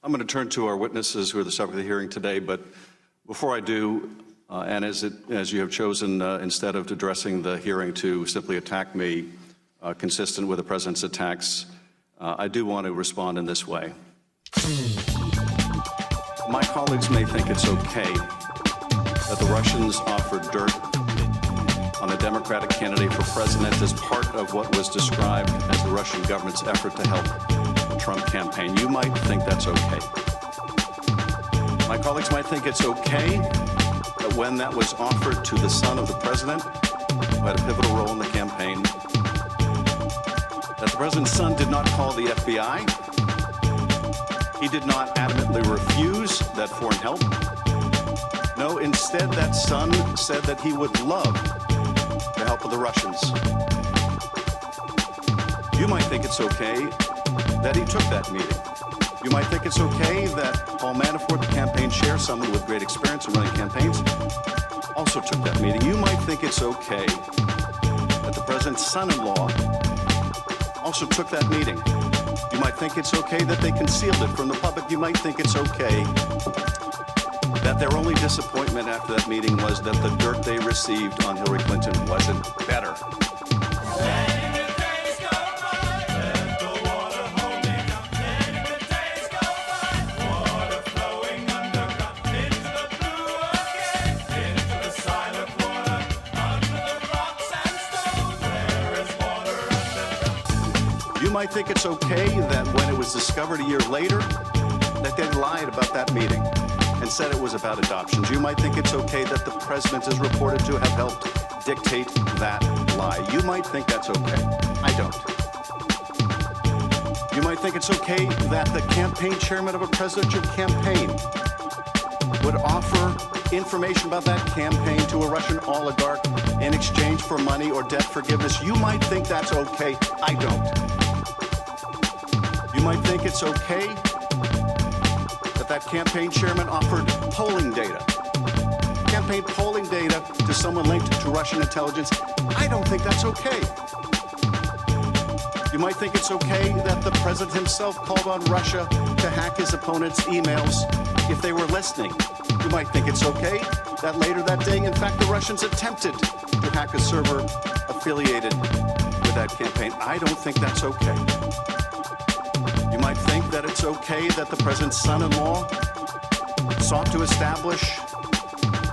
I'm going to turn to our witnesses who are the subject of the hearing today, but before I do, and as you have chosen, instead of addressing the hearing to simply attack me, consistent with the President's attacks, I do want to respond in this way. My colleagues may think it's okay that the Russians offered dirt on a Democratic candidate for president as part of what was described as the Russian government's effort to help the Trump campaign. You might think that's okay. My colleagues might think it's okay that when that was offered to the son of the president, who had a pivotal role in the campaign, that the president's son did not call the FBI. He did not adamantly refuse that foreign help. No, instead, that son said that he would love the help of the Russians. You might think it's okay that he took that meeting. You might think it's okay that Paul Manafort, the campaign chair, someone with great experience in running campaigns, also took that meeting. You might think it's okay that the president's son-in-law also took that meeting. You might think it's okay that they concealed it from the public. You might think it's okay that their only disappointment after that meeting was that the dirt they received on Hillary Clinton wasn't better. You might think it's okay that when it was discovered a year later that they lied about that meeting and said it was about adoptions. You might think it's okay that the president is reported to have helped dictate that lie. You might think that's okay. I don't. You might think it's okay that the campaign chairman of a presidential campaign would offer information about that campaign to a Russian oligarch in exchange for money or debt forgiveness. You might think that's okay. I don't. You might think it's okay that campaign chairman offered polling data, campaign polling data to someone linked to Russian intelligence. I don't think that's okay. You might think it's okay that the president himself called on Russia to hack his opponent's emails if they were listening. You might think it's okay that later that day, in fact, the Russians attempted to hack a server affiliated with that campaign. I don't think that's okay. You might think that it's okay that the president's son-in-law sought to establish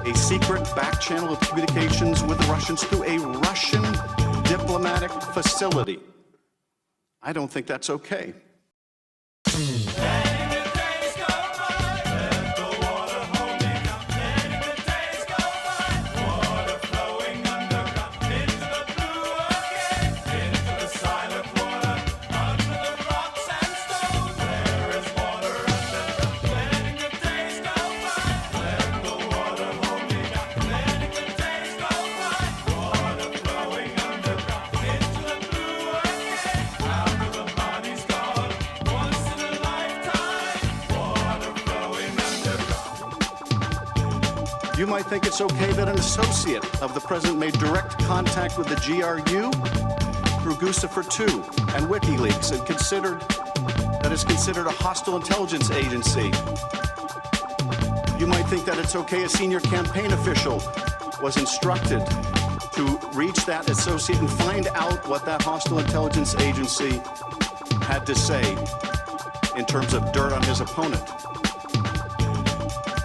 a secret back channel of communications with the Russians through a Russian diplomatic facility. I don't think that's okay. You might think it's okay that an associate of the president made direct contact with the GRU through Guccifer II and WikiLeaks and is considered a hostile intelligence agency. You might think that it's okay a senior campaign official was instructed to reach that associate and find out what that hostile intelligence agency had to say in terms of dirt on his opponent.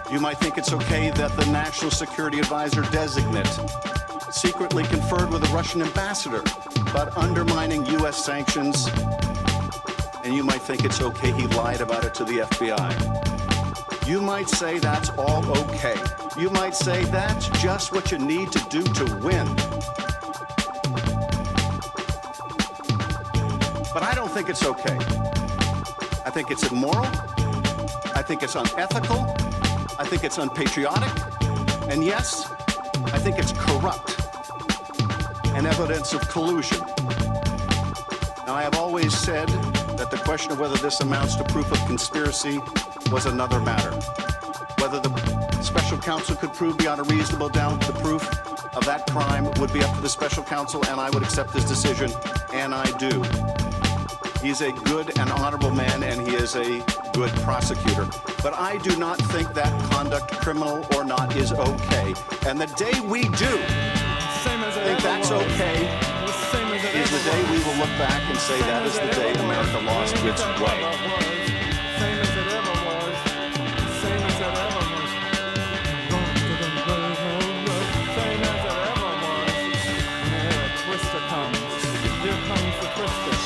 You might think it's okay that the National Security Advisor designate secretly conferred with the Russian ambassador about undermining U.S. sanctions, and you might think it's okay he lied about it to the FBI. You might say that's all okay. You might say that's just what you need to do to win. But I don't think it's okay. I think it's immoral. I think it's unethical. I think it's unpatriotic, and yes, I think it's corrupt and evidence of collusion. Now, I have always said that the question of whether this amounts to proof of conspiracy was another matter. Whether the special counsel could prove beyond a reasonable doubt the proof of that crime would be up to the special counsel, and I would accept this decision, and I do. He's a good and honorable man, and he is a good prosecutor. But I do not think that conduct, criminal or not, is okay. And the day we do think that's okay is the day we will look back and say that is the day America lost its way. Same as it ever was. Same as it ever was. Same as it ever was. And here a twister comes. Here comes the twister.